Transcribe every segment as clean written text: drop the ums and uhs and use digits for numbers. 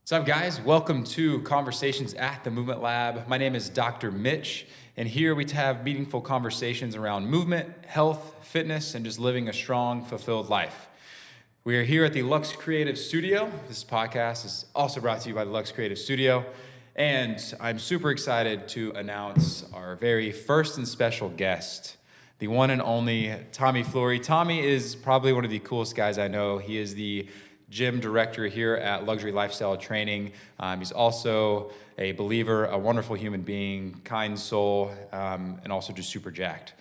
What's up, guys? Welcome to Conversations at the Movement Lab. My name is Dr. Mitch, and here we have meaningful conversations around movement, health, fitness, and just living a strong, fulfilled life. We are here at the Lux Creative Studio. This podcast is also brought to you by the Lux Creative Studio, and I'm super excited to announce our very first and special guest, the one and only Tommy Fleury. Tommy is probably one of the coolest guys I know. He is the Gym Director here at Luxury Lifestyle Training. He's also a believer, a wonderful human being, kind soul, and also just super jacked.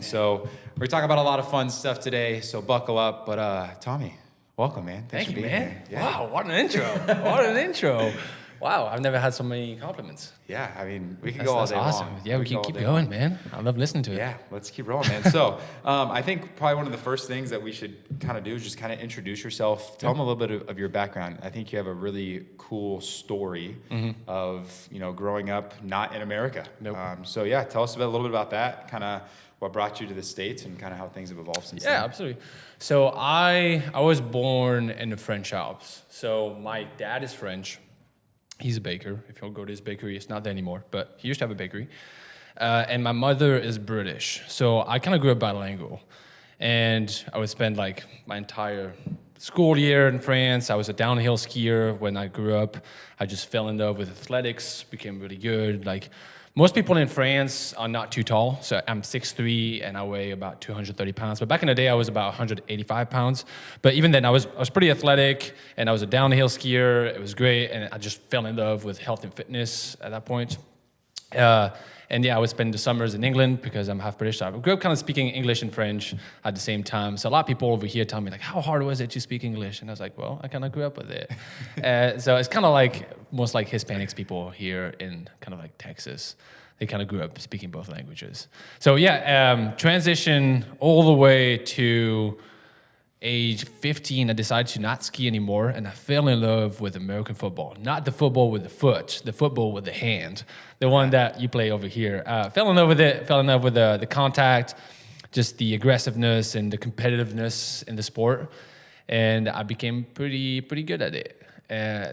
So we're talking about a lot of fun stuff today, so buckle up. But Tommy, welcome, man. Thank for you, being man. here. Yeah. Wow, what an intro. What an intro. Wow, I've never had so many compliments. Yeah, I mean, we can go all That's day awesome. long. Yeah, we can keep going, man. I love listening to it. Yeah, let's keep rolling, man. So I think probably one of the first things that we should kind of do is just kind of introduce yourself. Tell them a little bit of your background. I think you have a really cool story of, growing up not in America. Nope. So yeah, tell us a little bit about that, kind of what brought you to the States and kind of how things have evolved since then. Yeah, absolutely. So I was born in the French Alps. So my dad is French. He's a baker. If you'll go to his bakery, it's not there anymore, but he used to have a bakery. And my mother is British. So I kind of grew up bilingual. And I would spend like my entire school year in France. I was a downhill skier when I grew up. I just fell in love with athletics, became really good. Like most people in France are not too tall. So I'm 6'3" and I weigh about 230 pounds. But back in the day, I was about 185 pounds. But even then, I was pretty athletic, and I was a downhill skier. It was great, and I just fell in love with health and fitness at that point. And yeah, I would spend the summers in England because I'm half British. So I grew up kind of speaking English and French at the same time. So a lot of people over here tell me, like, how hard was it to speak English? And I was like, well, I kind of grew up with it. So it's kind of like most like Hispanics people here in kind of like Texas. They kind of grew up speaking both languages. So yeah, transition all the way to age 15, I decided to not ski anymore, and I fell in love with American football. Not the football with the foot, the football with the hand, the one that you play over here. Fell in love with it, fell in love with the contact, just the aggressiveness and the competitiveness in the sport, and I became pretty good at it.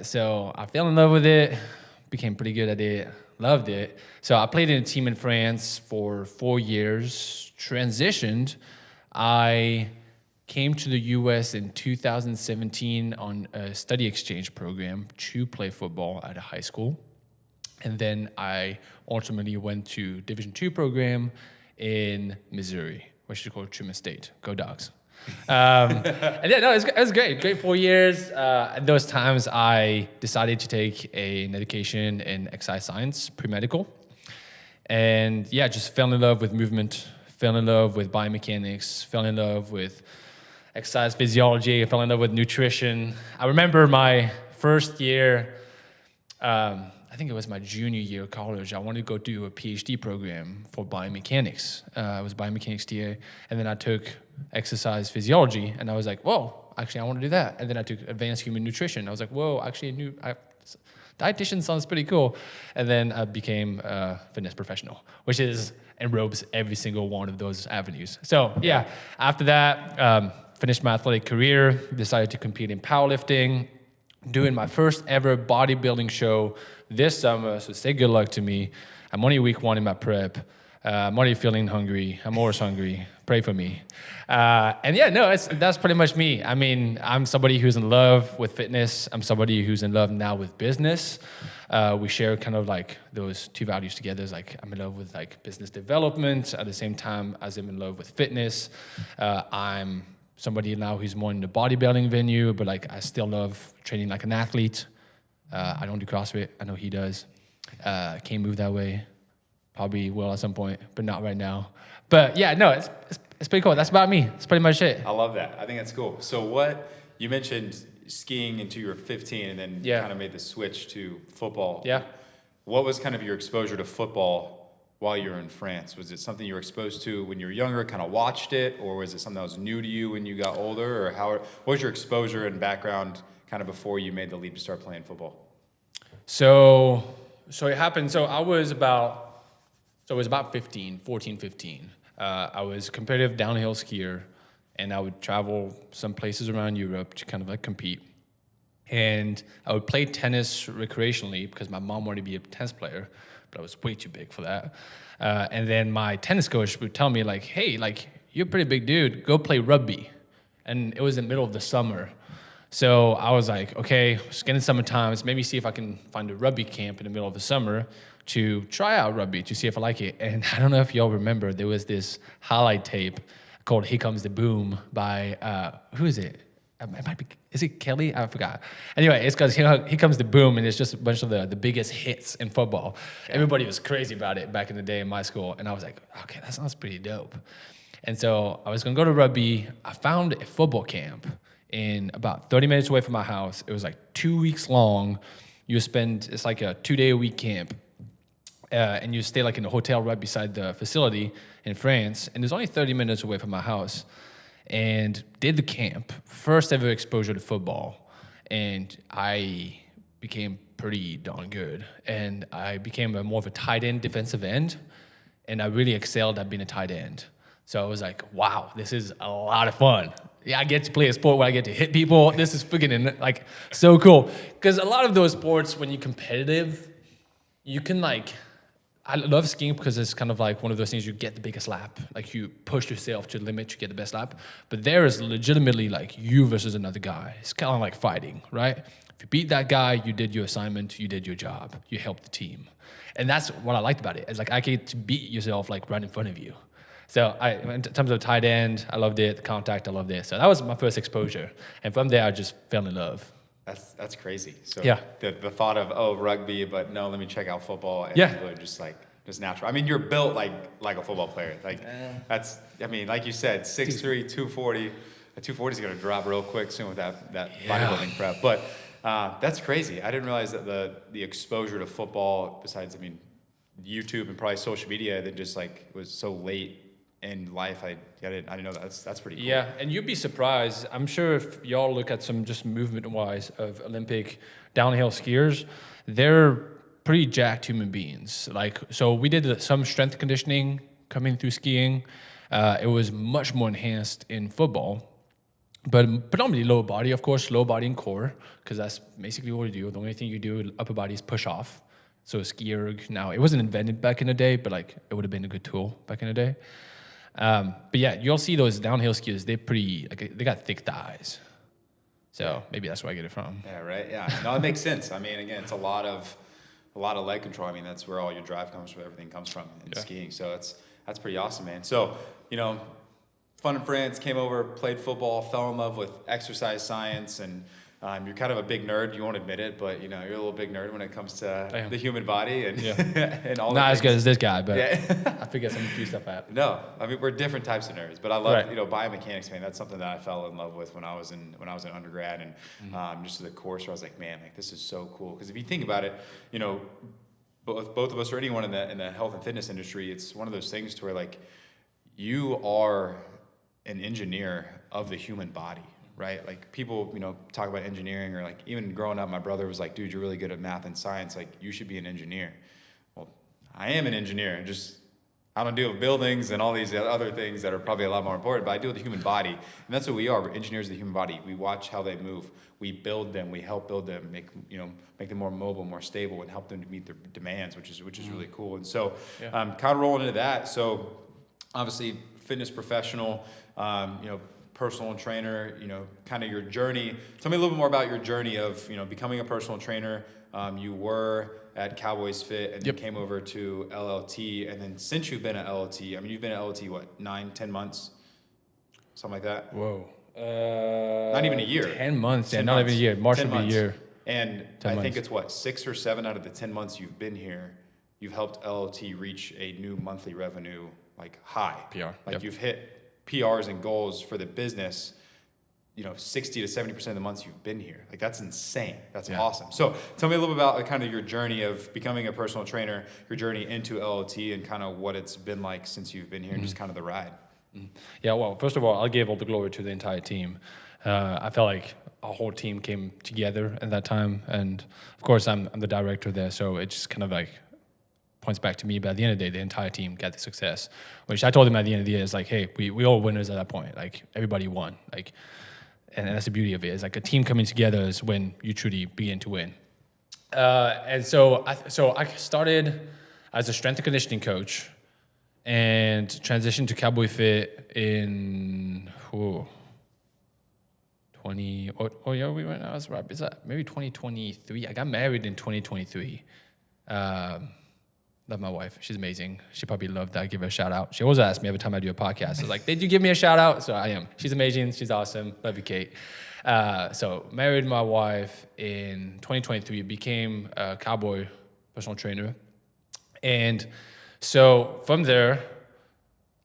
So I fell in love with it, became pretty good at it, loved it. So I played in a team in France for 4 years, transitioned. I came to the U.S. in 2017 on a study exchange program to play football at a high school. And then I ultimately went to Division II program in Missouri, which is called Truman State. Go Dogs. And yeah, no, it was great. Great 4 years. At those times, I decided to take an education in exercise science, pre-medical. And yeah, just fell in love with movement, fell in love with biomechanics, fell in love with exercise physiology, I fell in love with nutrition. I remember my first year, I think it was my junior year of college, I wanted to go do a PhD program for biomechanics. It was biomechanics TA, and then I took exercise physiology, and I was like, whoa, actually I want to do that. And then I took advanced human nutrition. I was like, whoa, actually dietitian sounds pretty cool. And then I became a fitness professional, which enrobes every single one of those avenues. So yeah, after that, finished my athletic career, decided to compete in powerlifting, doing my first ever bodybuilding show this summer, so say good luck to me. I'm only week 1 in my prep. I'm already feeling hungry. I'm always hungry. Pray for me. And yeah, no, that's pretty much me. I mean, I'm somebody who's in love with fitness. I'm somebody who's in love now with business. We share kind of like those two values together. It's like I'm in love with like business development at the same time as I'm in love with fitness. I'm somebody now who's more in the bodybuilding venue, but like I still love training like an athlete. I don't do CrossFit. I know he does. Can't move that way. Probably will at some point, but not right now. But yeah, no, it's pretty cool. That's about me. That's pretty much it. I love that. I think that's cool. So you mentioned skiing until you were 15 and then kind of made the switch to football. Yeah. What was kind of your exposure to football while you were in France? Was it something you were exposed to when you were younger, kind of watched it, or was it something that was new to you when you got older? Or what was your exposure and background kind of before you made the leap to start playing football? So it happened. So I was about 14, 15. I was a competitive downhill skier, and I would travel some places around Europe to kind of like compete. And I would play tennis recreationally because my mom wanted to be a tennis player, but I was way too big for that. And then my tennis coach would tell me like, hey, like you're a pretty big dude, go play rugby. And it was in the middle of the summer. So I was like, okay, it's getting summertime. Let's maybe see if I can find a rugby camp in the middle of the summer to try out rugby to see if I like it. And I don't know if y'all remember, there was this highlight tape called "Here Comes the Boom" by who is it? It might be, is it Kelly? I forgot. Anyway, it's because Here Comes the Boom, and it's just a bunch of the biggest hits in football. Yeah. Everybody was crazy about it back in the day in my school, and I was like, okay, that sounds pretty dope. And so I was gonna go to rugby. I found a football camp in about 30 minutes away from my house. It was like 2 weeks long. It's like a 2-day-a-week camp. And you stay like in a hotel right beside the facility in France. And it was only 30 minutes away from my house. And did the camp, first ever exposure to football. And I became pretty darn good. And I became more of a tight end, defensive end. And I really excelled at being a tight end. So I was like, wow, this is a lot of fun. Yeah, I get to play a sport where I get to hit people. This is freaking like so cool. Because a lot of those sports, when you're competitive, you can like, I love skiing because it's kind of like one of those things you get the biggest lap. Like you push yourself to the limit, you get the best lap. But there is legitimately like you versus another guy. It's kind of like fighting, right? If you beat that guy, you did your assignment, you did your job, you helped the team. And that's what I liked about it. It's like I get to beat yourself like right in front of you. So in terms of tight end, I loved it. The contact, I loved it. So that was my first exposure. And from there, I just fell in love. That's crazy. So yeah. The thought of rugby, but no, let me check out football. And yeah. Really just natural. I mean, you're built like a football player. Like that's, I mean, like you said, 6'3", 240. The 240 is going to drop real quick soon with that bodybuilding prep. But that's crazy. I didn't realize that the exposure to football, besides, I mean, YouTube and probably social media, that just like was so late in life. I didn't know that. That's pretty cool. Yeah, and you'd be surprised. I'm sure if y'all look at some just movement-wise of Olympic downhill skiers, they're pretty jacked human beings. Like, so we did some strength conditioning coming through skiing. It was much more enhanced in football, but predominantly lower body, of course, lower body and core, because that's basically what you do. The only thing you do upper body is push off. So ski erg, now it wasn't invented back in the day, but like it would have been a good tool back in the day. But yeah, you'll see those downhill skiers. They're pretty, like, they got thick thighs. So maybe that's where I get it from. Yeah, right. Yeah, no, it makes sense. I mean, again, it's a lot of leg control. I mean, that's where all your drive comes from. Everything comes from in skiing. So that's pretty awesome, man. So fun and friends came over, played football, fell in love with exercise science, and you're kind of a big nerd. You won't admit it, but you're a little big nerd when it comes to the human body and and all. Not as good as this guy, but I figured some few stuff out. No, I mean we're different types of nerds, but I love biomechanics, man. That's something that I fell in love with when I was in undergrad, and just the course where I was like, man, like this is so cool. Because if you think about it, both of us or anyone in the health and fitness industry, it's one of those things to where like you are an engineer of the human body. Right? Like people, talk about engineering, or like even growing up, my brother was like, dude, you're really good at math and science. Like you should be an engineer. Well, I am an engineer. Just I don't deal with buildings and all these other things that are probably a lot more important, but I deal with the human body. And that's what we are. We're engineers of the human body. We watch how they move. We build them. We help build them, make them more mobile, more stable, and help them to meet their demands, which is really cool. And so kind of rolling into that. So obviously fitness professional, personal trainer, kind of your journey. Tell me a little bit more about your journey of, becoming a personal trainer. You were at Cowboys Fit and then came over to LLT. And then since you've been at LLT, I mean, you've been at LLT, what, 9-10 months? Something like that? Whoa. Not even a year. 10 months. Yeah, not even a year. March will be a year. And I think it's what, 6 or 7 out of the 10 months you've been here, you've helped LLT reach a new monthly revenue, like high. PR. Like you've hit PRs and goals for the business, 60 to 70% of the months you've been here. Like that's insane. That's awesome. So tell me a little bit about kind of your journey of becoming a personal trainer, your journey into LLT, and kind of what it's been like since you've been here, and just kind of the ride. Yeah, well, first of all, I'll give all the glory to the entire team. I felt like our whole team came together at that time, and of course I'm the director there, so it just kind of like points back to me, but at the end of the day, the entire team got the success, which I told them at the end of the year is like, hey, we all winners at that point. Like everybody won. Like and that's the beauty of it. It's like a team coming together is when you truly begin to win. And so I started as a strength and conditioning coach and transitioned to Cowboy Fit in 20. Oh yeah, we went. I was right. Is that maybe 2023? I got married in 2023. Love my wife. She's amazing. She probably loved that I give her a shout out. She always asks me every time I do a podcast. So like, did you give me a shout out? So I am. She's amazing. She's awesome. Love you, Kate. So married my wife in 2023. Became a Cowboy personal trainer. And so from there,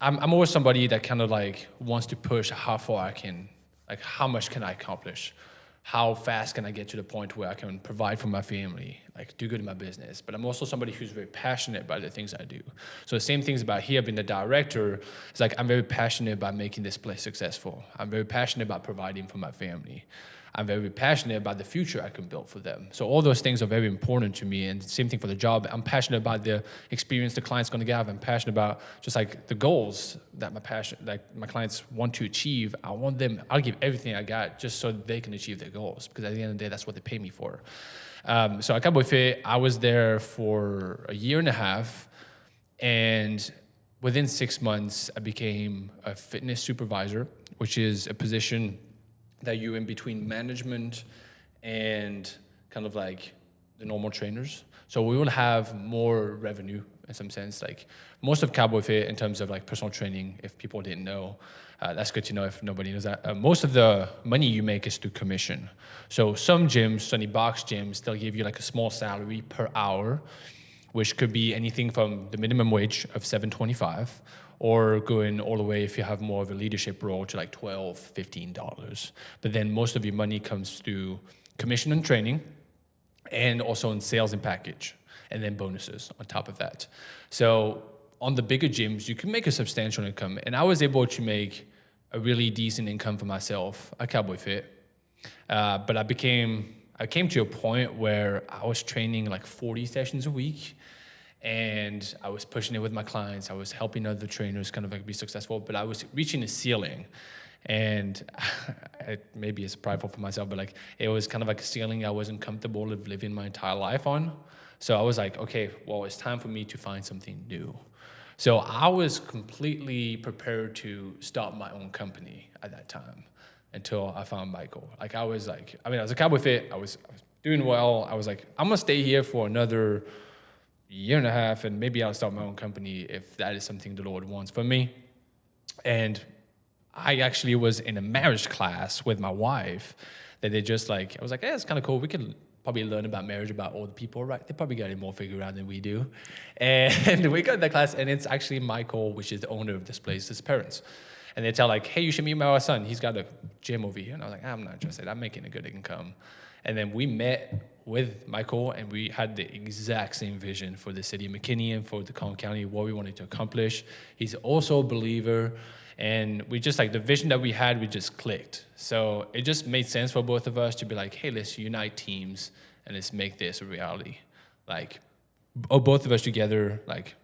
I'm always somebody that kind of like wants to push how far I can, like how much can I accomplish? How fast can I get to the point where I can provide for my family, like do good in my business? But I'm also somebody who's very passionate about the things I do. So the same things about here being the director, it's like I'm very passionate about making this place successful. I'm very passionate about providing for my family. I'm very passionate about the future I can build for them. So all those things are very important to me. And same thing for the job. I'm passionate about the experience the client's going to have. I'm passionate about just like the goals that my clients want to achieve. I'll give everything I got just so they can achieve their goals, because at the end of the day, that's what they pay me for. So at Cowboy Fit, I was there for a year and a half, and within 6 months, I became a fitness supervisor, which is a position that you're in between management and kind of like the normal trainers. So we will have more revenue in some sense. Like most of Cowboy Fit in terms of like personal training, if people didn't know, that's good to know if nobody knows that. Most of the money you make is through commission. So some gyms, Sunny Box gyms, they'll give you like a small salary per hour, which could be anything from the minimum wage of $7.25 or going all the way, if you have more of a leadership role, to like $12, $15. But then most of your money comes through commission and training, and also in sales and package, and then bonuses on top of that. So on the bigger gyms, you can make a substantial income. And I was able to make a really decent income for myself at Cowboy Fit. But I came to a point where I was training like 40 sessions a week, and I was pushing it with my clients. I was helping other trainers kind of like be successful, but I was reaching a ceiling. And maybe it's prideful for myself, but like it was kind of like a ceiling I wasn't comfortable with living my entire life on. So I was like, okay, well, it's time for me to find something new. So I was completely prepared to start my own company at that time until I found Michael. Like I was a Cowboy Fit. I was doing well. I was like, I'm gonna stay here for another year and a half, and maybe I'll start my own company if that is something the Lord wants for me. And I actually was in a marriage class with my wife that I was like, yeah, it's kind of cool. We can probably learn about marriage about older people, right? They probably got it more figured out than we do. And we got in that class, and it's actually Michael, which is the owner of this place, his parents. And they tell like, hey, you should meet my son. He's got a gym over here. And I was like, I'm not interested. I'm making a good income. And then we met with Michael, and we had the exact same vision for the city of McKinney and for the Collin County, what we wanted to accomplish. He's also a believer. And we just like the vision that we had, we just clicked. So it just made sense for both of us to be like, hey, let's unite teams and let's make this a reality. Like, both of us together, like,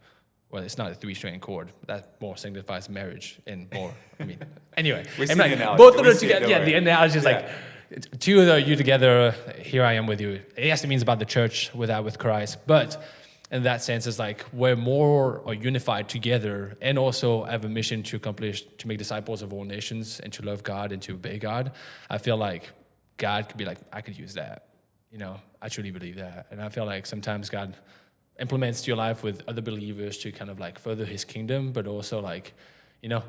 well, it's not a 3-string chord. That more signifies marriage and more. I mean, anyway. We see like, the analogy. both of us See it, together. don't Yeah, worry. the analogy is like, two of you together, here I am with you. Yes, it means about the church with Christ. But in that sense, it's like we're more unified together, and also have a mission to accomplish, to make disciples of all nations and to love God and to obey God. I feel like God could be like, I could use that. You know, I truly believe that. And I feel like sometimes God implements your life with other believers to kind of like further his kingdom, but also like, you know,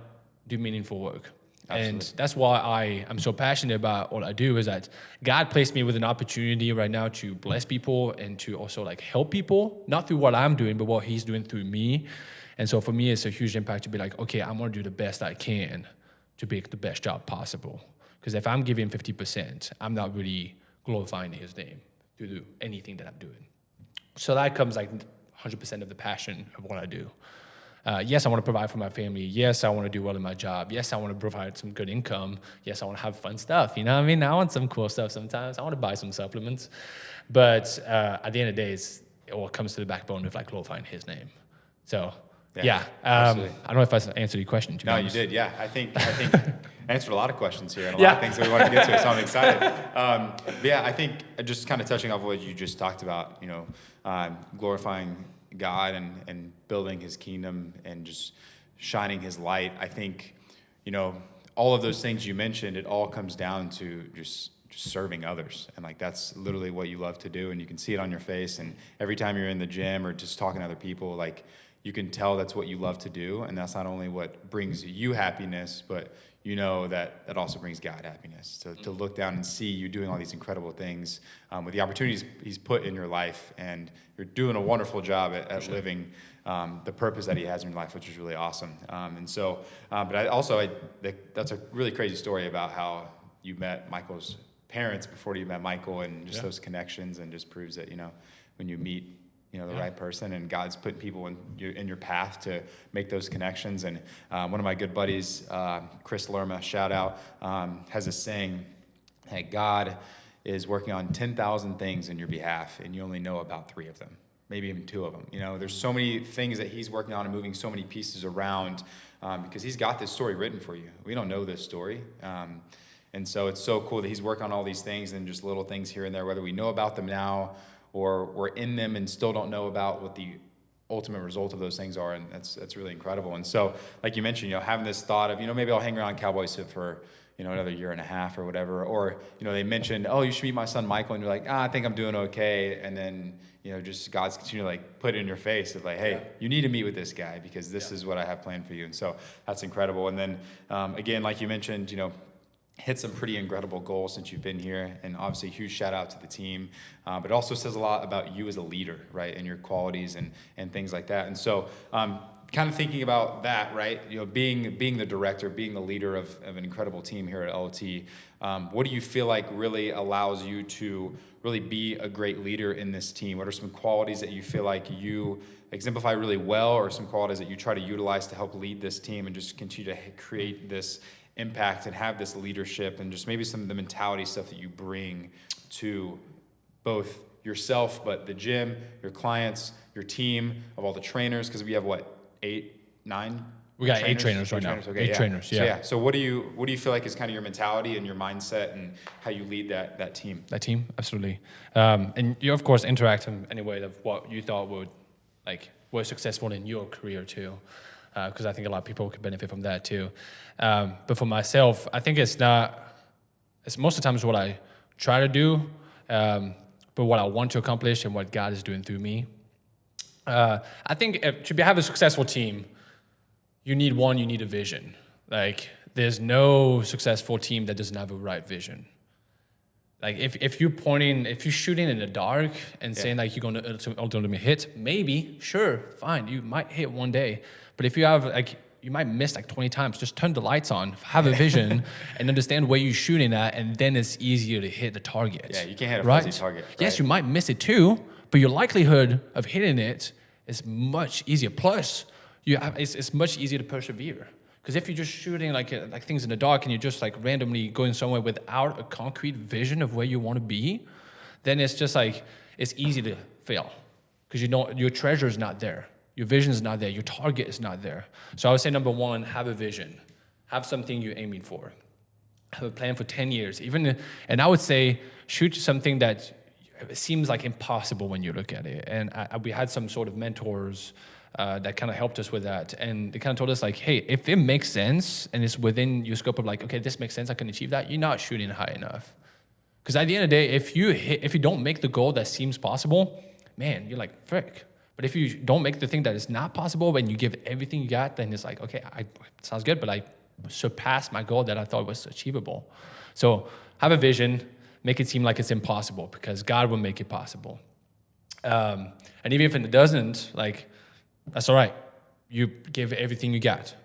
do meaningful work. Absolutely. And that's why I'm so passionate about what I do, is that God placed me with an opportunity right now to bless people and to also like help people, not through what I'm doing, but what he's doing through me. And so for me, it's a huge impact to be like, okay, I'm going to do the best I can to make the best job possible. Because if I'm giving 50%, I'm not really glorifying his name to do anything that I'm doing. So that comes like 100% of the passion of what I do. Yes, I want to provide for my family. Yes, I want to do well in my job. Yes, I want to provide some good income. Yes, I want to have fun stuff. You know what I mean? I want some cool stuff sometimes. I want to buy some supplements. But at the end of the day, it all comes to the backbone of like glorifying his name. So Yeah. Absolutely. I don't know if I answered your question. To be No, you honest. did. Yeah, I think I answered a lot of questions here and a lot of things that we wanted to get to. So I'm excited. But yeah, I think just kind of touching off what you just talked about, glorifying God and building His kingdom and just shining His light. I think, all of those things you mentioned, it all comes down to just serving others. And like, that's literally what you love to do. And you can see it on your face. And every time you're in the gym or just talking to other people, like, you can tell that's what you love to do. And that's not only what brings you happiness, but that also brings God happiness. To look down and see you doing all these incredible things with the opportunities He's put in your life. And you're doing a wonderful job at living the purpose that He has in your life, which is really awesome. That's a really crazy story about how you met Michael's parents before you met Michael, and just those connections, and just proves that, when you meet the right person, and God's put people in your path to make those connections. And one of my good buddies, Chris Lerma, shout out, has a saying, hey, God is working on 10,000 things in your behalf, and you only know about 3 of them, maybe even 2 of them. There's so many things that He's working on and moving so many pieces around because He's got this story written for you. We don't know this story. And so it's so cool that He's working on all these things and just little things here and there, whether we know about them now or we're in them and still don't know about what the ultimate result of those things are. And that's really incredible. And so, like you mentioned, having this thought of, maybe I'll hang around Cowboys for, another year and a half or whatever. Or, they mentioned, oh, you should meet my son Michael. And you're like, I think I'm doing okay. And then, just God's continuing to put it in your face of hey, you need to meet with this guy because this is what I have planned for you. And so that's incredible. And then, again, like you mentioned, hit some pretty incredible goals since you've been here, and obviously a huge shout out to the team. But it also says a lot about you as a leader, right, and your qualities and things like that. And so kind of thinking about that, right, being the director, being the leader of an incredible team here at LT, what do you feel like really allows you to really be a great leader in this team? What are some qualities that you feel like you exemplify really well, or some qualities that you try to utilize to help lead this team and just continue to create this impact and have this leadership, and just maybe some of the mentality stuff that you bring to both yourself, but the gym, your clients, your team of all the trainers, because we have 8, 9? We got 8 trainers right now. Okay, 8 trainers, yeah. So what do you feel like is kind of your mentality and your mindset and how you lead that team? That team, absolutely. And you of course interact in any way of what you thought was successful in your career too. Because I think a lot of people could benefit from that too. But for myself, I think it's most of the times what I try to do, but what I want to accomplish and what God is doing through me. I think to have a successful team, you need a vision. There's no successful team that doesn't have a right vision. If you're shooting in the dark and saying you're going to ultimately hit, maybe, sure, fine, you might hit one day. But if you have you might miss 20 times, just turn the lights on, have a vision, and understand where you're shooting at, and then it's easier to hit the target. Yeah, you can't hit a fuzzy target. Right? Yes, you might miss it too, but your likelihood of hitting it is much easier. Plus, it's much easier to persevere. Because if you're just shooting things in the dark and you're just randomly going somewhere without a concrete vision of where you want to be, then it's just it's easy to fail. Because your treasure is not there. Your vision is not there. Your target is not there. So I would say number 1, have a vision. Have something you're aiming for. Have a plan for 10 years. And I would say shoot something that seems impossible when you look at it. And we had some sort of mentors that kind of helped us with that. And they kind of told us hey, if it makes sense and it's within your scope of okay, this makes sense, I can achieve that, you're not shooting high enough. Because at the end of the day, if you don't make the goal that seems possible, man, you're frick. But if you don't make the thing that is not possible and you give everything you got, then it's okay, it sounds good, but I surpassed my goal that I thought was achievable. So have a vision, make it seem like it's impossible, because God will make it possible. And even if it doesn't, that's all right. You give everything you got.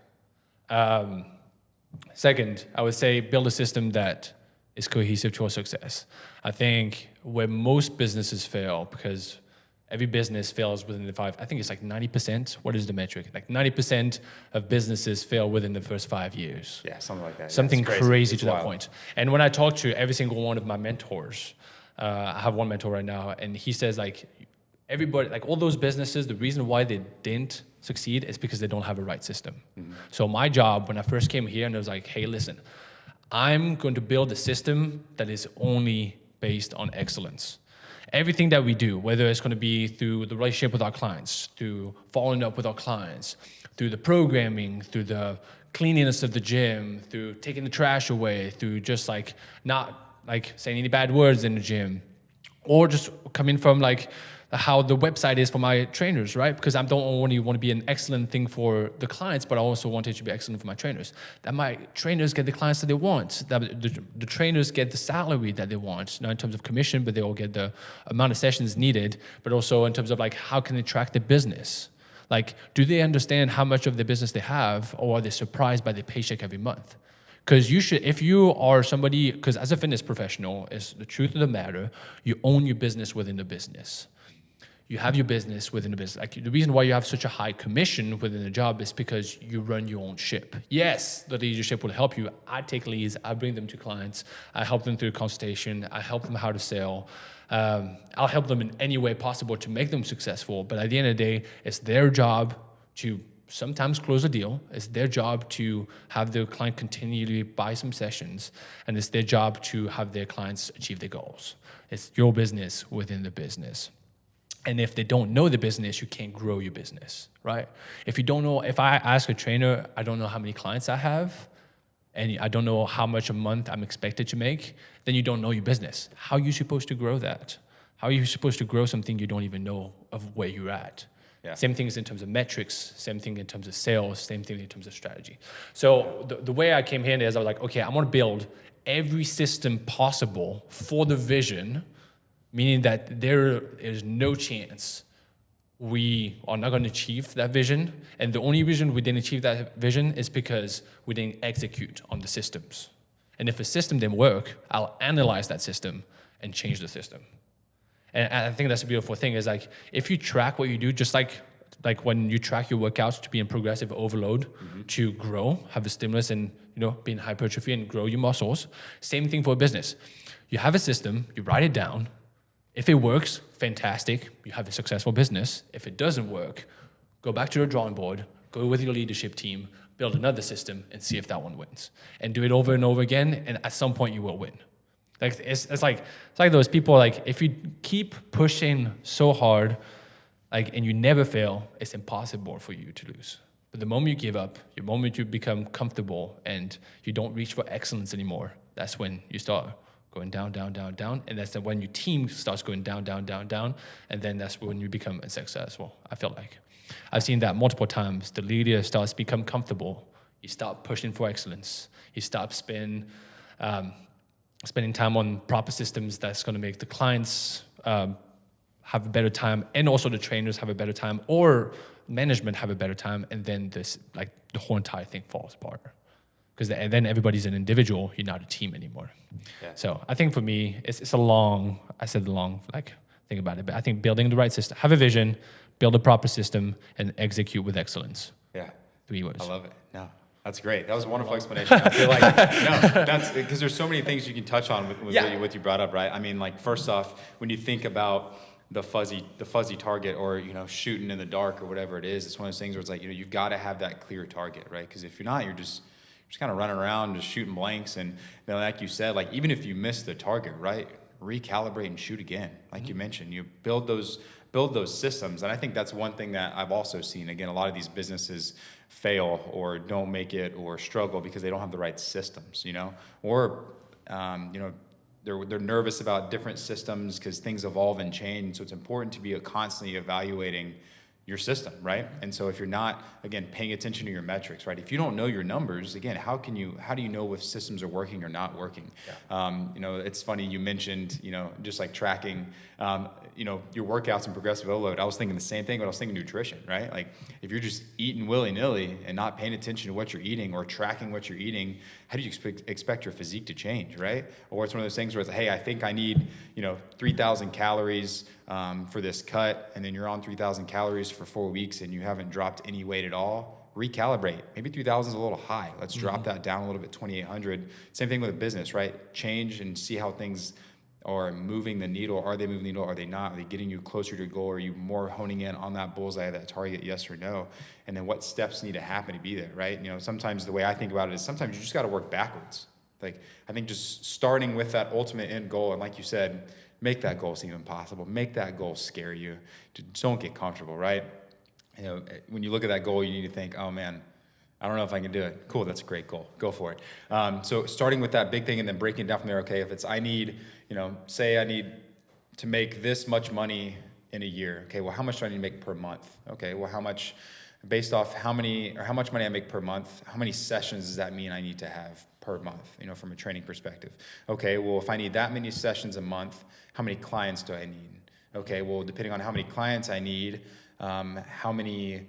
Second, I would say build a system that is cohesive to our success. I think where most businesses fail, because every business fails within the 5, I think it's 90%. What is the metric? 90% of businesses fail within the first 5 years. Yeah, something like that. Something crazy to that point. And when I talk to every single one of my mentors, I have one mentor right now, and he says everybody, like all those businesses, the reason why they didn't succeed is because they don't have a right system. So my job when I first came here, and it was like, hey, listen, I'm going to build a system that is only based on excellence. Everything that we do, whether it's going to be through the relationship with our clients, through following up with our clients, through the programming, through the cleanliness of the gym, through taking the trash away, through just like not like saying any bad words in the gym, or just coming from like how the website is for my trainers, right? Because I don't only want to be an excellent thing for the clients, but I also want it to be excellent for my trainers. That my trainers get the clients that they want, that the trainers get the salary that they want, not in terms of commission, but they all get the amount of sessions needed, but also in terms of like how can they track the business? Like, do they understand how much of the business they have, or are they surprised by their paycheck every month? Because you should, if you are somebody, because as a fitness professional, it's the truth of the matter, you own your business within the business. You have your business within the business. Like the reason why you have such a high commission within the job is because you run your own ship. Yes, the leadership will help you. I take leads, I bring them to clients, I help them through consultation, I help them how to sell. I'll help them in any way possible to make them successful. But at the end of the day, it's their job to sometimes close a deal. It's their job to have their client continually buy some sessions. And it's their job to have their clients achieve their goals. It's your business within the business. And if they don't know the business, you can't grow your business, right? If you don't know, if I ask a trainer, I don't know how many clients I have, and I don't know how much a month I'm expected to make, then you don't know your business. How are you supposed to grow that? How are you supposed to grow something you don't even know of where you're at? Yeah. Same thing is in terms of metrics, same thing in terms of sales, same thing in terms of strategy. So the way I came here is I was like, okay, I want to build every system possible for the vision, meaning that there is no chance we are not going to achieve that vision. And the only reason we didn't achieve that vision is because we didn't execute on the systems. And if a system didn't work, I'll analyze that system and change the system. And I think that's a beautiful thing is like, if you track what you do, just like when you track your workouts to be in progressive overload, to grow, have a stimulus and, be in hypertrophy and grow your muscles. Same thing for a business. You have a system, you write it down. If it works, fantastic, you have a successful business. If it doesn't work, go back to your drawing board, go with your leadership team, build another system, and see if that one wins. And do it over and over again, and at some point you will win. Like it's like those people, like if you keep pushing so hard, and you never fail, it's impossible for you to lose. But the moment you give up, the moment you become comfortable and you don't reach for excellence anymore, that's when you start going down, down, down, down. And that's when your team starts going down, down, down, down. And then that's when you become unsuccessful, I feel like. I've seen that multiple times. The leader starts to become comfortable. You start pushing for excellence. You stop spending time on proper systems that's going to make the clients have a better time, and also the trainers have a better time, or management have a better time, and then the whole entire thing falls apart. Because then everybody's an individual, you're not a team anymore. Yeah. So I think for me, it's a long thing about it, but I think building the right system, have a vision, build a proper system, and execute with excellence. Yeah. 3 words. I love it. No, that's great. That was a wonderful explanation. I feel like, that's because there's so many things you can touch on with what you brought up, right? I mean, first off, when you think about the fuzzy target, or shooting in the dark or whatever it is, it's one of those things where it's like you've got to have that clear target, right? Because if you're not, you're just kind of running around just shooting blanks, and like you said, even if you miss the target, right, recalibrate and shoot again. Like you mentioned, you build those systems, and I think that's one thing that I've also seen. Again, a lot of these businesses fail or don't make it or struggle because they don't have the right systems, or they're nervous about different systems because things evolve and change. So it's important to be constantly evaluating your system, right? And so if you're not, again, paying attention to your metrics, right? If you don't know your numbers, again, how do you know if systems are working or not working? Yeah. It's funny you mentioned, just like tracking, your workouts and progressive overload. I was thinking the same thing, but I was thinking nutrition, right? Like if you're just eating willy-nilly and not paying attention to what you're eating or tracking what you're eating, how do you expect your physique to change, right? Or it's one of those things where it's like, hey, I think I need, 3,000 calories for this cut, and then you're on 3,000 calories for 4 weeks and you haven't dropped any weight at all. Recalibrate. Maybe 3,000 is a little high. Let's drop that down a little bit, 2,800. Same thing with a business, right? Change and see how things or moving the needle? Are they moving the needle? Are they not? Are they getting you closer to your goal? Are you more honing in on that bullseye, that target, yes or no? And then what steps need to happen to be there, right? You know, sometimes the way I think about it is sometimes you just got to work backwards. Like, I think just starting with that ultimate end goal, and like you said, make that goal seem impossible. Make that goal scare you. Just don't get comfortable, right? You know, when you look at that goal, you need to think, oh man, I don't know if I can do it. Cool, that's a great goal. Go for it. So starting with that big thing and then breaking it down from there. Okay, if it's I need, you know, say I need to make this much money in a year. Okay, well, how much do I need to make per month? Okay, well, how much, based off how much money I make per month, how many sessions does that mean I need to have per month, you know, from a training perspective? Okay, well, if I need that many sessions a month, how many clients do I need? Okay, well, depending on how many clients I need, how many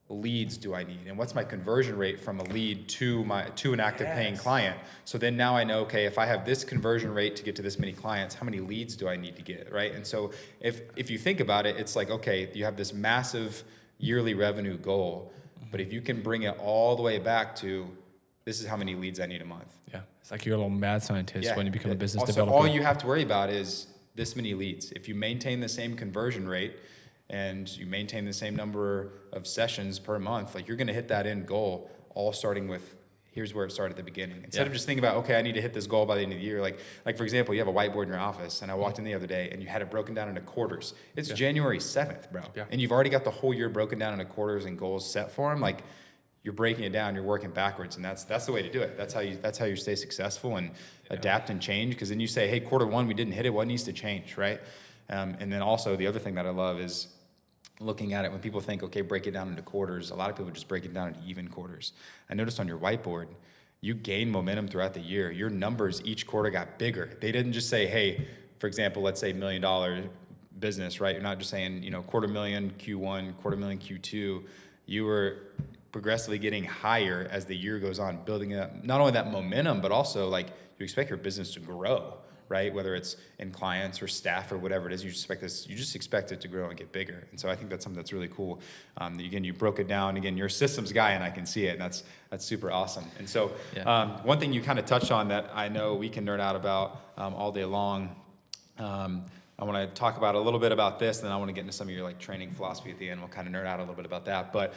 leads do I need, and what's my conversion rate from a lead to an active paying client? So then now I know, okay, if I have this conversion rate to get to this many clients, how many leads do I need to get, right? And so if you think about it, it's like, okay, you have this massive yearly revenue goal, but if you can bring it all the way back to this is how many leads I need a month. Yeah, it's like you're a little mad scientist when you become a business also, developer. all you have to worry about is this many leads. If you maintain the same conversion rate and you maintain the same number of sessions per month, like you're going to hit that end goal, all starting with here's where it started at the beginning. Instead of just thinking about, okay, I need to hit this goal by the end of the year. Like for example, you have a whiteboard in your office, and I walked in the other day and you had it broken down into quarters. It's January 7th, bro. Yeah. And you've already got the whole year broken down into quarters and goals set for them. Like, you're breaking it down, you're working backwards, and that's the way to do it. That's how you stay successful and adapt and change. Because then you say, hey, quarter one, we didn't hit it. What needs to change, right? And then also the other thing that I love is looking at it when people think, okay, break it down into quarters. A lot of people just break it down into even quarters. I noticed on your whiteboard, you gained momentum throughout the year. Your numbers each quarter got bigger. They didn't just say, hey, for example, let's say $1 million business, right? You're not just saying, $250,000 Q1, $250,000 Q2. You were progressively getting higher as the year goes on, building up not only that momentum, but also like you expect your business to grow, right? Whether it's in clients or staff or whatever it is, you just expect it to grow and get bigger. And so I think that's something that's really cool. Again, you broke it down. Again, you're a systems guy, and I can see it, and that's super awesome. And so one thing you kind of touched on that I know we can nerd out about all day long. I want to talk about a little bit about this, and then I want to get into some of your like training philosophy at the end. We'll kind of nerd out a little bit about that. But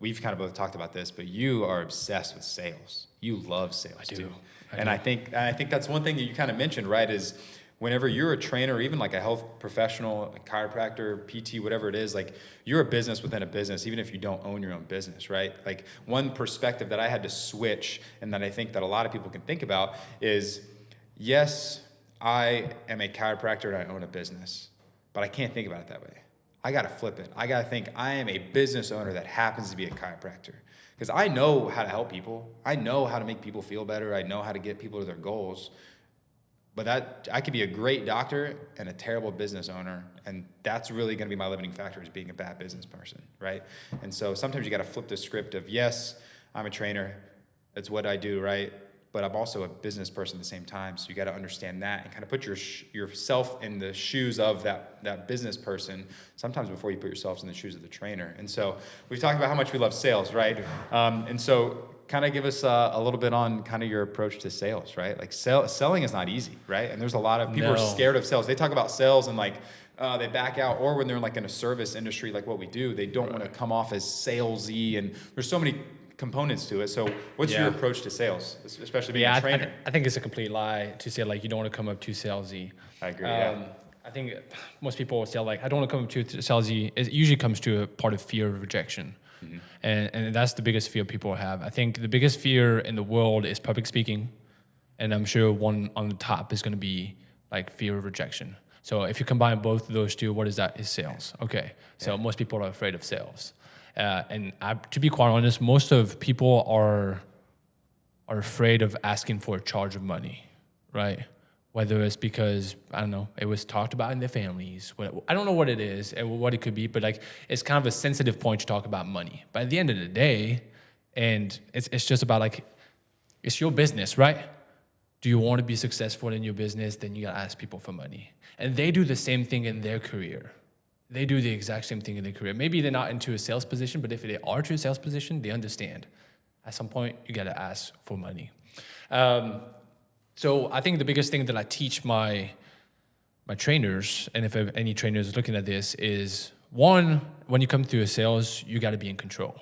we've kind of both talked about this, but you are obsessed with sales. You love sales. I do. I think that's one thing that you kind of mentioned, right? Is whenever you're a trainer, or even like a health professional, a chiropractor, PT, whatever it is, like you're a business within a business, even if you don't own your own business, right? Like one perspective that I had to switch, and that I think that a lot of people can think about is, yes, I am a chiropractor and I own a business, but I can't think about it that way. I got to flip it. I got to think I am a business owner that happens to be a chiropractor, because I know how to help people. I know how to make people feel better. I know how to get people to their goals. But I could be a great doctor and a terrible business owner, and that's really going to be my limiting factor, is being a bad business person, right? And so sometimes you got to flip the script of, yes, I'm a trainer. It's what I do, right? But I'm also a business person at the same time. So you got to understand that and kind of put yourself in the shoes of that business person sometimes before you put yourselves in the shoes of the trainer. And so we've talked about how much we love sales, right? And so kind of give us a little bit on kind of your approach to sales, right? Like selling is not easy, right? And there's a lot of people are scared of sales. They talk about sales and like they back out, or when they're like in a service industry like what we do, they don't want to come off as salesy, and there's so many components to it. So what's your approach to sales, especially being a trainer? I think it's a complete lie to say like you don't want to come up too salesy. I agree. I think most people will say like, I don't want to come up too salesy. It usually comes to a part of fear of rejection. Mm-hmm. And that's the biggest fear people have. I think the biggest fear in the world is public speaking. And I'm sure one on the top is going to be like fear of rejection. So if you combine both of those two, what is that? Is sales. Okay. So most people are afraid of sales. To be quite honest, most of people are afraid of asking for a charge of money, right? Whether it's because, I don't know, it was talked about in their families. I don't know what it is and what it could be, but like it's kind of a sensitive point to talk about money. But at the end of the day, and it's just about like, it's your business, right? Do you want to be successful in your business? Then you gotta ask people for money. And they do the same thing in their career. They do the exact same thing in their career. Maybe they're not into a sales position, but if they are to a sales position, they understand. At some point, you got to ask for money. So I think the biggest thing that I teach my trainers, and if any trainers looking at this, is one, when you come to a sales, you got to be in control.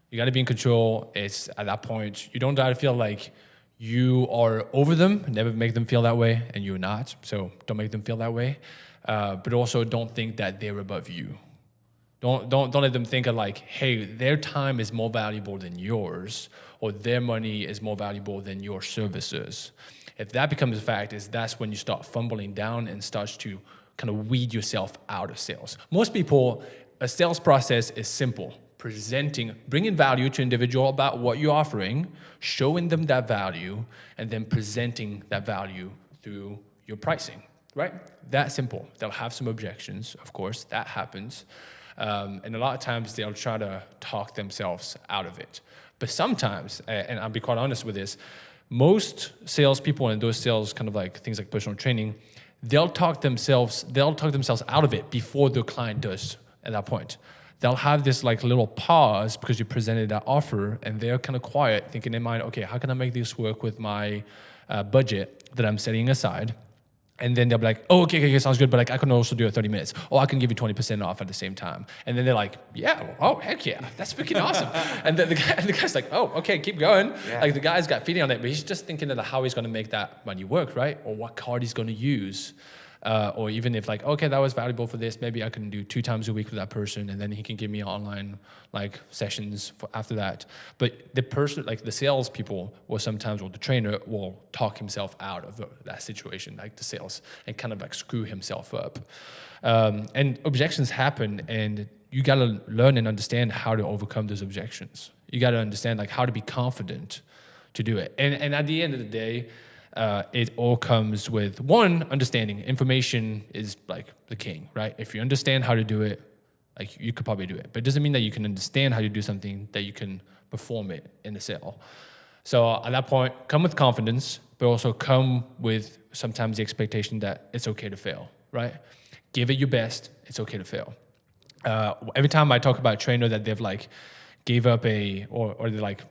You got to be in control. It's at that point, you don't got to feel like you are over them. Never make them feel that way, and you're not. So don't make them feel that way. But also don't think that they're above you. Don't let them think of like, hey, their time is more valuable than yours, or their money is more valuable than your services. If that becomes a fact, that's when you start fumbling down and starts to kind of weed yourself out of sales. Most people, a sales process is simple. Bringing value to individual about what you're offering, showing them that value, and then presenting that value through your pricing, right? That simple. They'll have some objections, of course, that happens. And a lot of times they'll try to talk themselves out of it. But sometimes, and I'll be quite honest with this, most salespeople and those sales kind of like things like personal training, they'll talk themselves out of it before the client does at that point. They'll have this like little pause because you presented that offer, and they're kind of quiet, thinking in mind, okay, how can I make this work with my budget that I'm setting aside? And then they'll be like, oh, okay, sounds good, but like I can also do it 30 minutes. Or I can give you 20% off at the same time. And then they're like, yeah, oh, heck yeah, that's freaking awesome. And then the guy's like, oh, okay, keep going. Yeah. Like the guy's got feeling on it, but he's just thinking of how he's going to make that money work, right? Or what card he's going to use. Or even if like, okay, that was valuable for this, maybe I can do 2 times a week with that person, and then he can give me online like sessions after that. But the person, like the sales people, or the trainer will talk himself out of that situation, like the sales, and kind of like screw himself up. And objections happen, and you got to learn and understand how to overcome those objections. You got to understand like how to be confident to do it. And at the end of the day, it all comes with one, understanding. Information is like the king, right? If you understand how to do it, like you could probably do it. But it doesn't mean that you can understand how to do something that you can perform it in the sale. So at that point, come with confidence, but also come with sometimes the expectation that it's okay to fail, right? Give it your best. It's okay to fail. Every time I talk about a trainer that they've like gave up or they like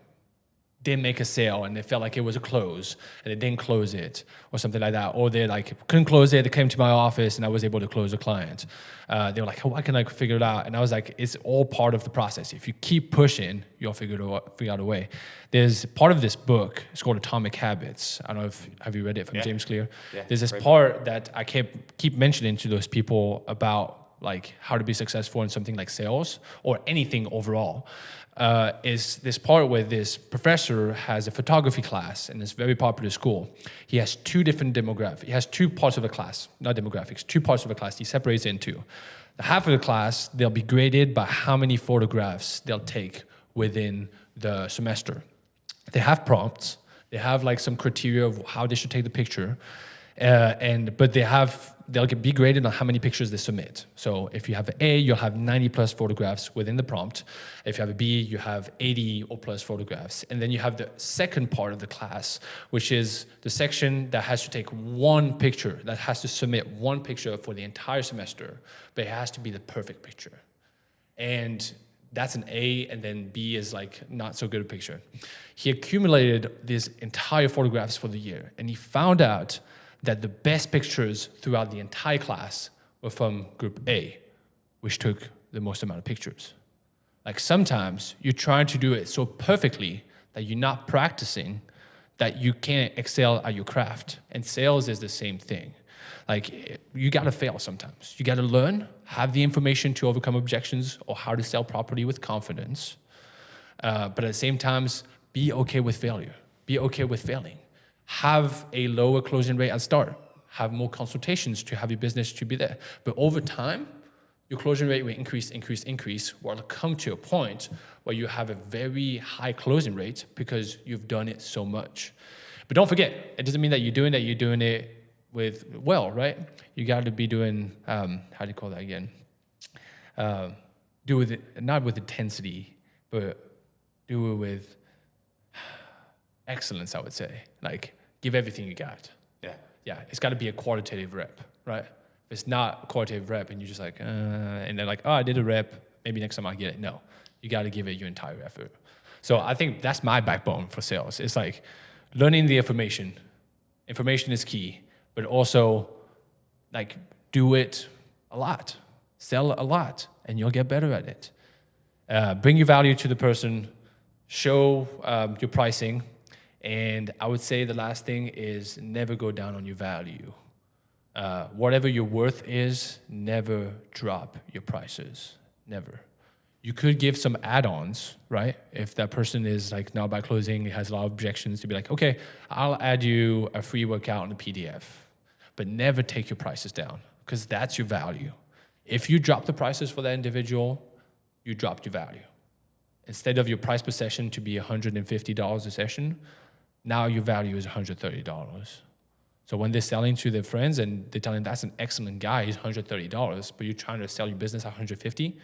didn't make a sale and they felt like it was a close and they didn't close it or something like that, or they like couldn't close it, they came to my office and I was able to close a client. They were like, oh, why can I figure it out? And I was like, it's all part of the process. If you keep pushing, you'll figure out a way. There's part of this book, it's called Atomic Habits. I don't know have you read it from James Clear? Yeah, there's this part that I keep mentioning to those people about like how to be successful in something like sales or anything overall. Is this part where this professor has a photography class in this very popular school. He has 2 different demographics. He has 2 parts of the class, not demographics, 2 parts of the class. He separates it in 2. The half of the class, they'll be graded by how many photographs they'll take within the semester. They have prompts. They have like some criteria of how they should take the picture. But they'll be graded on how many pictures they submit. So if you have an A, you'll have 90 plus photographs within the prompt. If you have a B, you have 80 or plus photographs. And then you have the second part of the class, which is the section that has to take 1 picture, that has to submit 1 picture for the entire semester, but it has to be the perfect picture. And that's an A, and then B is like not so good a picture. He accumulated these entire photographs for the year, and he found out that the best pictures throughout the entire class were from group A, which took the most amount of pictures. Like sometimes you're trying to do it so perfectly that you're not practicing, that you can't excel at your craft. And sales is the same thing. Like you gotta fail sometimes. You gotta learn, have the information to overcome objections or how to sell properly with confidence. But at the same time, be okay with failure. Be okay with failing. Have a lower closing rate at start. Have more consultations to have your business to be there. But over time, your closing rate will increase, where it'll come to a point where you have a very high closing rate because you've done it so much. But don't forget, it doesn't mean that you're doing it right? You got to be doing, how do you call that again? Do it, not with intensity, but do it with excellence, I would say. Like, give everything you got. Yeah, it's got to be a qualitative rep, right? If it's not a qualitative rep and you're just like, and they're like, oh, I did a rep, maybe next time I'll get it. No, you got to give it your entire effort. So I think that's my backbone for sales. It's like learning the information, Information is key, but also like do it a lot, sell a lot, and you'll get better at it. Bring your value to the person, show your pricing, and I would say the last thing is never go down on your value. Whatever your worth is, never drop your prices, never. You could give some add-ons, right? If that person is like now by closing, has a lot of objections, to be like, okay, I'll add you a free workout in a PDF, but never take your prices down because that's your value. If you drop the prices for that individual, you dropped your value. Instead of your price per session to be $150 a session, now your value is $130. So when they're selling to their friends and they're telling that's an excellent guy, he's $130, but you're trying to sell your business at $150,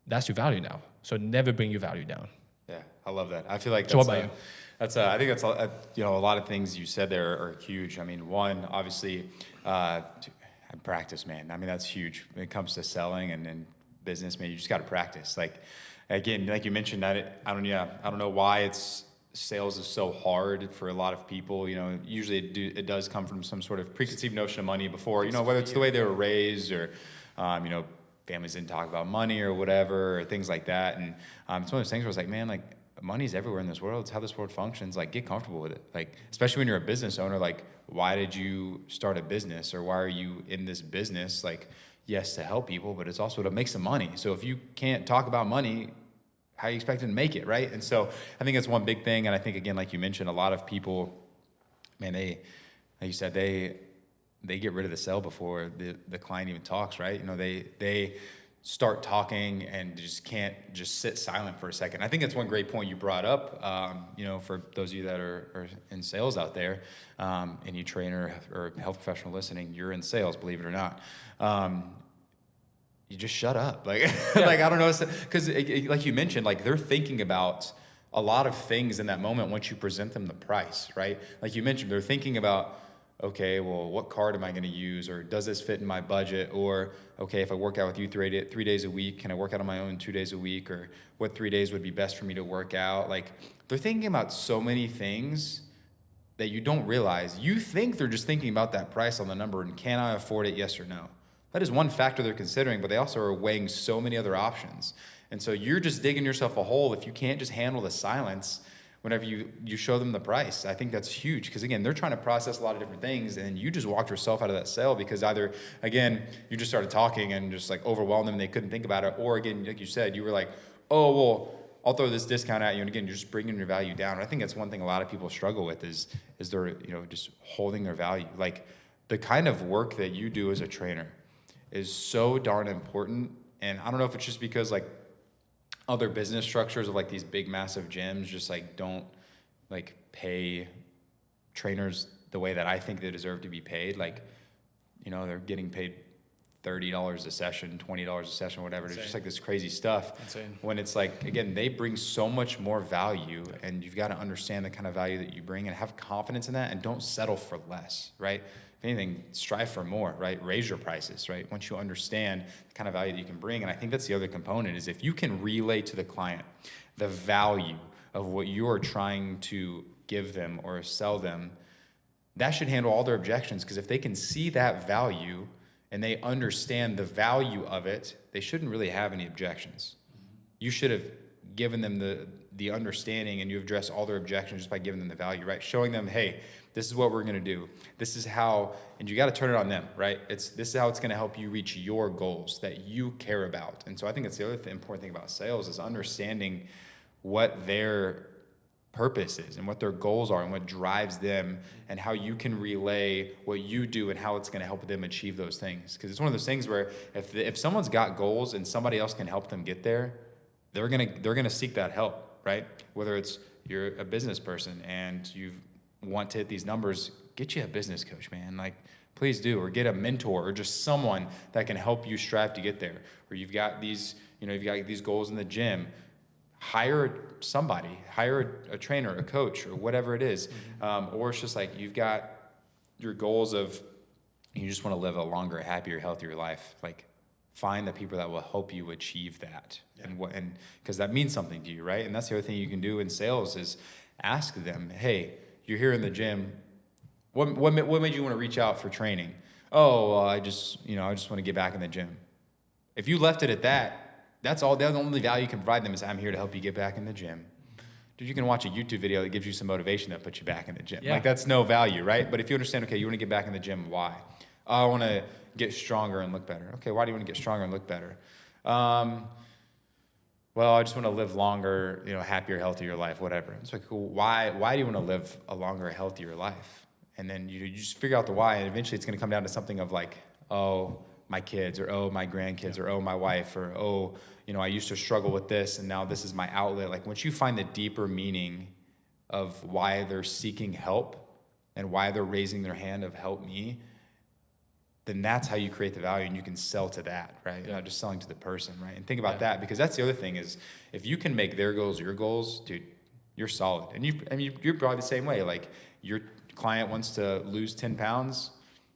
that's your value now. So never bring your value down. Yeah, I love that. I feel like that's, so what about you? I think that's a lot of things you said there are huge. I mean, one, obviously, practice, man. I mean, that's huge when it comes to selling and business, man. You just got to practice. Like, again, like you mentioned, I don't know why sales is so hard for a lot of people. Usually it does come from some sort of preconceived notion of money before, whether it's the way they were raised or, families didn't talk about money or whatever, or things like that. And it's one of those things where it's like, man, like money's everywhere in this world. It's how this world functions. Like, get comfortable with it. Like, especially when you're a business owner, like, why did you start a business, or why are you in this business? Like, yes, to help people, but it's also to make some money. So if you can't talk about money, how are you expecting to make it, right? And so I think that's one big thing. And I think, again, like you mentioned, a lot of people, man, like you said, they get rid of the sale before the client even talks, right? They start talking and just can't just sit silent for a second. I think that's one great point you brought up, for those of you that are in sales out there, and you train or health professional listening, you're in sales, believe it or not. You just shut up. Like, Yeah. like, I don't know, because like you mentioned, like they're thinking about a lot of things in that moment once you present them the price, right? Like you mentioned, they're thinking about, okay, well, what card am I going to use? Or does this fit in my budget? Or, okay, if I work out with you 3 days a week, can I work out on my own 2 days a week? Or what 3 days would be best for me to work out? Like, they're thinking about so many things that you don't realize. You think they're just thinking about that price on the number and can I afford it, yes or no? That is one factor they're considering, but they also are weighing so many other options. And so you're just digging yourself a hole if you can't just handle the silence whenever you show them the price. I think that's huge because, again, they're trying to process a lot of different things, and you just walked yourself out of that sale because either, again, you just started talking and just like overwhelmed them and they couldn't think about it, or again, like you said, you were like, oh, well, I'll throw this discount at you, and again, you're just bringing your value down. And I think that's one thing a lot of people struggle with is they're just holding their value. Like, the kind of work that you do as a trainer is so darn important, and I don't know if it's just because like other business structures of like these big massive gyms just like don't like pay trainers the way that I think they deserve to be paid. Like, they're getting paid $30 a session, $20 a session, whatever. It's just like this crazy stuff. Insane. When it's like, again, they bring so much more value, and you've got to understand the kind of value that you bring and have confidence in that, and don't settle for less, right? If anything, strive for more, right? Raise your prices, right? Once you understand the kind of value that you can bring. And I think that's the other component is if you can relay to the client the value of what you are trying to give them or sell them, that should handle all their objections. Because if they can see that value and they understand the value of it, they shouldn't really have any objections. You should have given them the understanding, and you address all their objections just by giving them the value, right? Showing them, hey, this is what we're going to do. This is how, and you got to turn it on them, right? This is how it's going to help you reach your goals that you care about. And so I think that's the other important thing about sales is understanding what their purpose is and what their goals are and what drives them, and how you can relay what you do and how it's going to help them achieve those things. Because it's one of those things where if someone's got goals and somebody else can help them get there, they're gonna seek that help, right? Whether it's you're a business person and you want to hit these numbers, get you a business coach, man. Like, please do, or get a mentor or just someone that can help you strive to get there. Or you've got these goals in the gym. Hire somebody, hire a trainer, a coach, or whatever it is. Or it's just like you've got your goals of you just want to live a longer, happier, healthier life. Like, find the people that will help you achieve that. Yeah. And because that means something to you, right? And that's the other thing you can do in sales is ask them, hey, you're here in the gym, What made you want to reach out for training? Oh, well, I just want to get back in the gym. If you left it at that, that's all. The only value you can provide them is I'm here to help you get back in the gym. Dude, you can watch a YouTube video that gives you some motivation that puts you back in the gym. Yeah. Like that's no value, right? But if you understand, okay, you want to get back in the gym, why? Oh, I want to get stronger and look better. Okay, why do you want to get stronger and look better? Well, I just want to live longer, happier, healthier life, whatever. It's like, cool. Why do you want to live a longer, healthier life? And then you just figure out the why, and eventually it's going to come down to something of like, oh, my kids, or oh, my grandkids, or oh, my wife, or oh, I used to struggle with this, and now this is my outlet. Like once you find the deeper meaning of why they're seeking help and why they're raising their hand of help me, then that's how you create the value, and you can sell to that, right? Not just selling to the person, right? And think about that, because that's the other thing is if you can make their goals your goals, dude, you're solid. And you're probably the same way. Like your client wants to lose 10 pounds,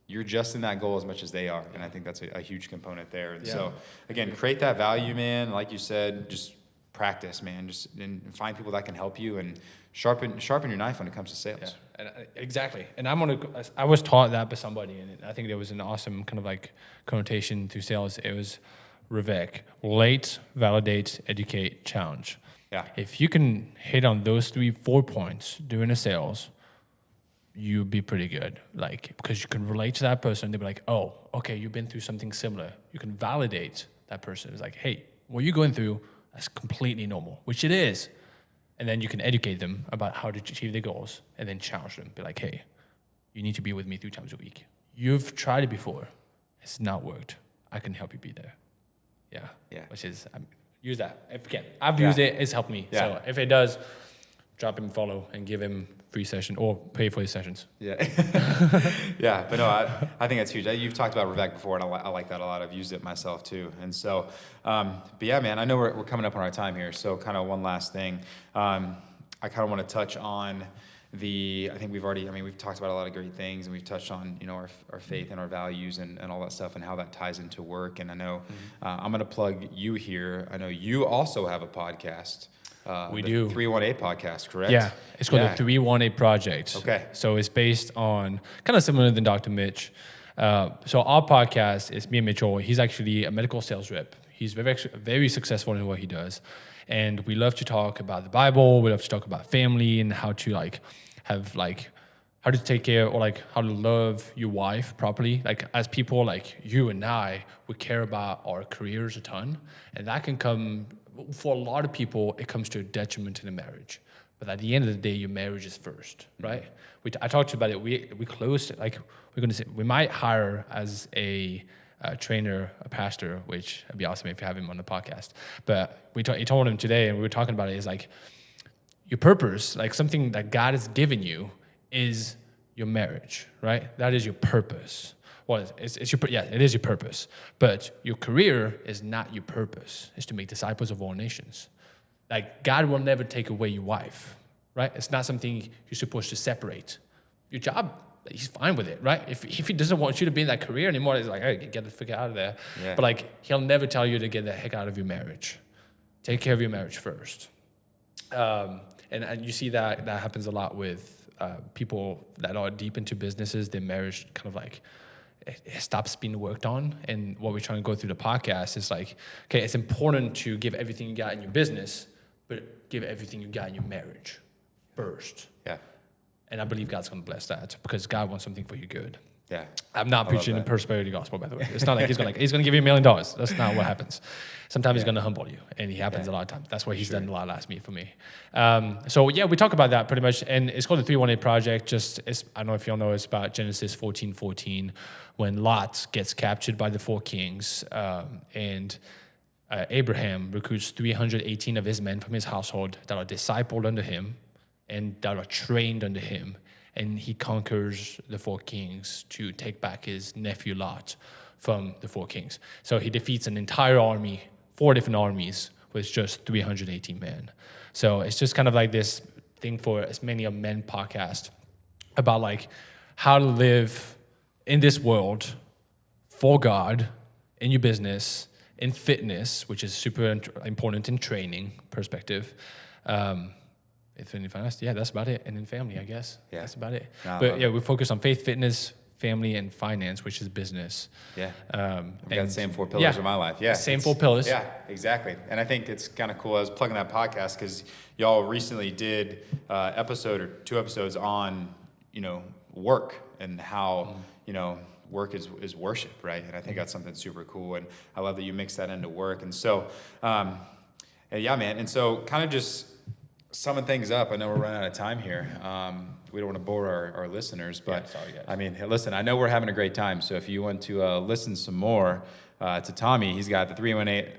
you're just in that goal as much as they are. And I think that's a huge component there. And so again, create that value, man. Like you said, just practice, man. And find people that can help you and sharpen your knife when it comes to sales. Yeah, exactly. And I was taught that by somebody, and I think there was an awesome kind of like connotation to sales. It was REVEC: relate, validate, educate, challenge. Yeah. If you can hit on those 4 points during the sales, you'd be pretty good. Like, because you can relate to that person, they'll be like, oh, okay, you've been through something similar. You can validate that person. It's like, hey, what you're going through, that's completely normal, which it is. And then you can educate them about how to achieve their goals, and then challenge them. Be like, hey, you need to be with me 3 times a week. You've tried it before. It's not worked. I can help you be there. Yeah. Which is, use that. If you can. I've used it. It's helped me. So if it does, drop him a follow and give him free session or pay for his sessions. Yeah. Yeah. But no, I think that's huge. You've talked about REVEC before, and I like that a lot. I've used it myself too. And so, but yeah, man, I know we're coming up on our time here. So kind of one last thing. I kind of want to touch on I think we've talked about a lot of great things, and we've touched on, our faith and our values and all that stuff and how that ties into work. And I know, I'm going to plug you here. I know you also have a podcast. We do. 318 podcast, correct? Yeah, it's called the 318 Project. Okay. So it's based on kind of similar than Dr. Mitch. So our podcast is me and Mitchell. He's actually a medical sales rep. He's very successful in what he does. And we love to talk about the Bible. We love to talk about family and how to how to take care, or how to love your wife properly. Like as people like you and I, we care about our careers a ton. And that can come, for a lot of people, it comes to a detriment to the marriage. But at the end of the day, your marriage is first, right? I talked to you about it. We closed it. Like we're going to say, we might hire as a trainer, a pastor, which would be awesome if you have him on the podcast. But he told him today, and we were talking about it, is like your purpose, like something that God has given you, is your marriage, right? That is your purpose. Well, it is your purpose. But your career is not your purpose. It's to make disciples of all nations. Like God will never take away your wife, right? It's not something you're supposed to separate. Your job, he's fine with it, right? If he doesn't want you to be in that career anymore, he's like, hey, get the fuck out of there. Yeah. But he'll never tell you to get the heck out of your marriage. Take care of your marriage first. And you see that happens a lot with people that are deep into businesses. Their marriage kind of it stops being worked on. And what we're trying to go through the podcast is okay, it's important to give everything you got in your business, but give everything you got in your marriage first. Yeah. And I believe God's going to bless that, because God wants something for your good. Yeah. I'm not preaching the prosperity gospel, by the way. It's not like he's going to give you $1 million. That's not what happens. Sometimes he's going to humble you, and he happens a lot of times. That's what he's done a lot last me for me. So yeah, we talk about that pretty much, and it's called the 318 Project. I don't know if y'all know, it's about Genesis 14:14, when Lot gets captured by the 4 kings, and Abraham recruits 318 of his men from his household that are discipled under him and that are trained under him. And he conquers the 4 kings to take back his nephew Lot from the 4 kings. So he defeats an entire army, 4 different armies, with just 318 men. So it's just kind of like this thing for As Many of Men podcast about how to live in this world for God, in your business, in fitness, which is super important in training perspective, Faith, fitness, finance. Yeah, that's about it. And then family, I guess. Yeah. That's about it. No, I but love yeah, it. we focus on faith, fitness, family, and finance, which is business. Yeah. I've I've got the same 4 pillars in my life. Yeah. Same 4 pillars. Yeah, exactly. And I think it's kind of cool. I was plugging that podcast because y'all recently did episode or 2 episodes on, work and how, work is worship, right? And I think that's something super cool. And I love that you mix that into work. And so, yeah, man. And so kind of just summing things up. I know we're running out of time here. We don't want to bore our listeners, but sorry, guys. I mean, hey, listen, I know we're having a great time. So if you want to listen some more to Tommy, he's got the 318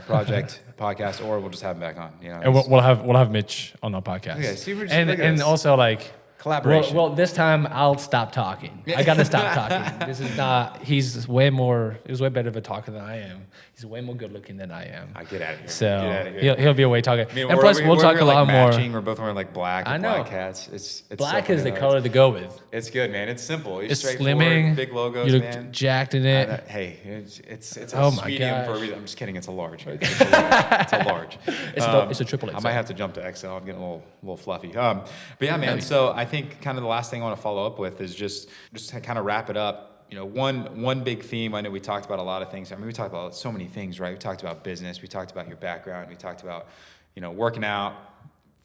Project podcast, or we'll just have him back on. And we'll have Mitch on our podcast. Okay, see, look and at and this. also like Collaboration. Well, this time I'll stop talking. I gotta stop talking. This is not. He's way better of a talker than I am. He's way more good looking than I am. Get out of here. So Get out of here. he'll be a way talker. I mean, And plus, we'll talk a lot more. We're both wearing like black. I And know. black hats. It's Black so is the funny, color to go with. It's good, man. It's simple. It's straightforward, slimming. big logos, You look man. jacked in it. Hey, it's a Oh my medium for a gosh. reason. I'm just kidding. It's a large. It's a large. It's a triple I XL. might have to jump to XL. I'm getting a little fluffy. But yeah, man. So I think kind of the last thing I want to follow up with is just to kind of wrap it up. One big theme. I know we talked about a lot of things. I mean, we talked about so many things, right? We talked about business. We talked about your background. We talked about, working out,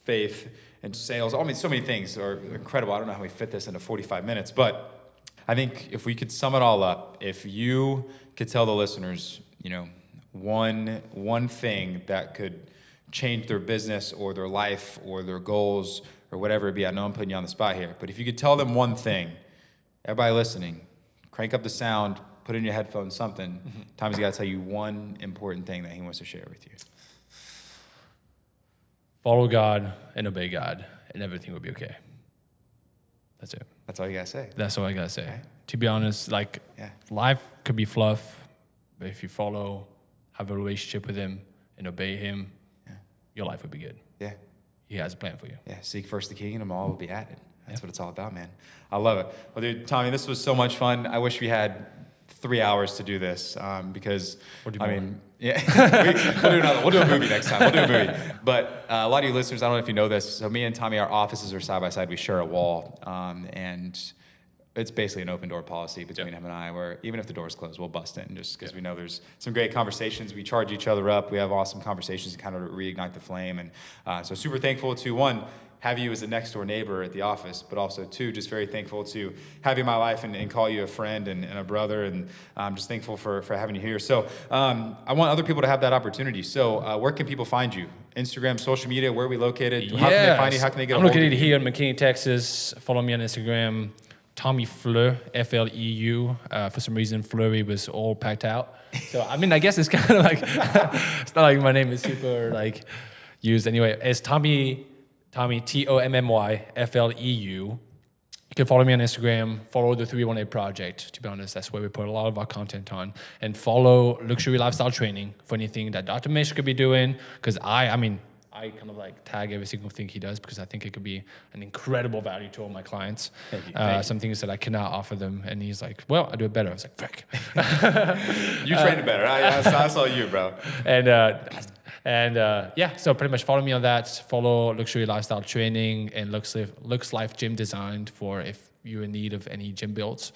faith, and sales. I mean, so many things are incredible. I don't know how we fit this into 45 minutes, but I think if we could sum it all up, if you could tell the listeners, one thing that could change their business or their life or their goals or whatever it be. I know I'm putting you on the spot here, but if you could tell them one thing, everybody listening, crank up the sound, put in your headphones, something. Tommy's got to tell you one important thing that he wants to share with you. Follow God and obey God, and everything will be okay. That's it. That's all you got to say. That's all I gotta say. Okay. To be honest, life could be fluff, but if you have a relationship with Him, and obey Him, your life will be good. Yeah. He has a plan for you. Yeah. Seek first the kingdom, all will be added. That's what it's all about, man. I love it. Well, dude, Tommy, this was so much fun. I wish we had 3 hours to do this because, We'll do I more. mean, yeah, we'll do another. We'll do a movie next time. We'll do a movie. But a lot of you listeners, I don't know if you know this. So me and Tommy, our offices are side by side. We share a wall, and it's basically an open door policy between him and I, where even if the door's closed, we'll bust in just because we know there's some great conversations. We charge each other up. We have awesome conversations to kind of reignite the flame. And so super thankful to, one, have you as a next door neighbor at the office, but also, two, just very thankful to have you in my life and call you a friend and a brother. And I'm just thankful for having you here. So I want other people to have that opportunity. So where can people find you? Instagram, social media, where are we located? How can they find you? How can they get a I'm hold of located you? here in McKinney, Texas. Follow me on Instagram, Tommy Fleury, Fleu. For some reason, Fleury was all packed out. So, I mean, I guess it's kind of like, it's not like my name is super used anyway. It's Tommy, Tommy, Fleu. You can follow me on Instagram, follow the 318 Project. To be honest, that's where we put a lot of our content on. And follow Luxury Lifestyle Training for anything that Dr. Mitch could be doing. Because I kind of tag every single thing he does because I think it could be an incredible value to all my clients. Thank you. Some things that I cannot offer them. And he's like, well, I do it better. I was like, frick. You trained it better. I saw you, bro. So pretty much follow me on that. Follow Luxury Lifestyle Training and Looks Life Gym Designed for if you're in need of any gym builds.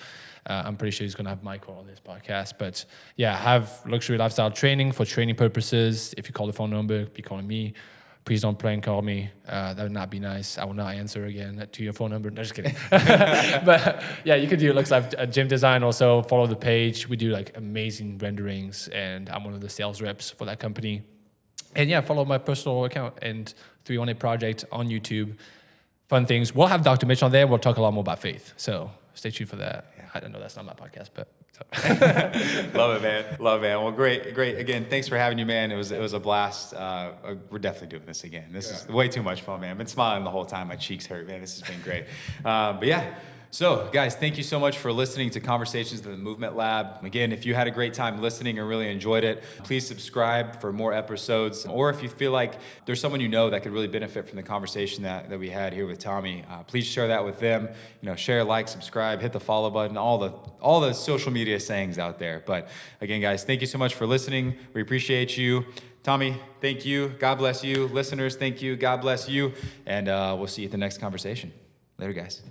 I'm pretty sure he's going to have Michael on this podcast. But yeah, have Luxury Lifestyle Training for training purposes. If you call the phone number, be calling me. Please don't prank call me. That would not be nice. I will not answer again to your phone number. No, just kidding. But yeah, you could do Looks Life Gym Design. Also follow the page. We do amazing renderings, and I'm one of the sales reps for that company. And yeah, follow my personal account and 318 Project on YouTube. Fun things. We'll have Dr. Mitch on there. We'll talk a lot more about faith. So stay tuned for that. Yeah. I don't know. That's not my podcast, but. Love it, man. Well, great. Again, thanks for having you, man. It was a blast. We're definitely doing this again. This is way too much fun, man. I've been smiling the whole time. My cheeks hurt, man. This has been great. But yeah, So, guys, thank you so much for listening to Conversations in the Movement Lab. Again, if you had a great time listening and really enjoyed it, please subscribe for more episodes. Or if you feel like there's someone you know that could really benefit from the conversation that we had here with Tommy, please share that with them. Share, like, subscribe, hit the follow button, all the social media sayings out there. But again, guys, thank you so much for listening. We appreciate you. Tommy, thank you. God bless you. Listeners, thank you. God bless you. And we'll see you at the next conversation. Later, guys.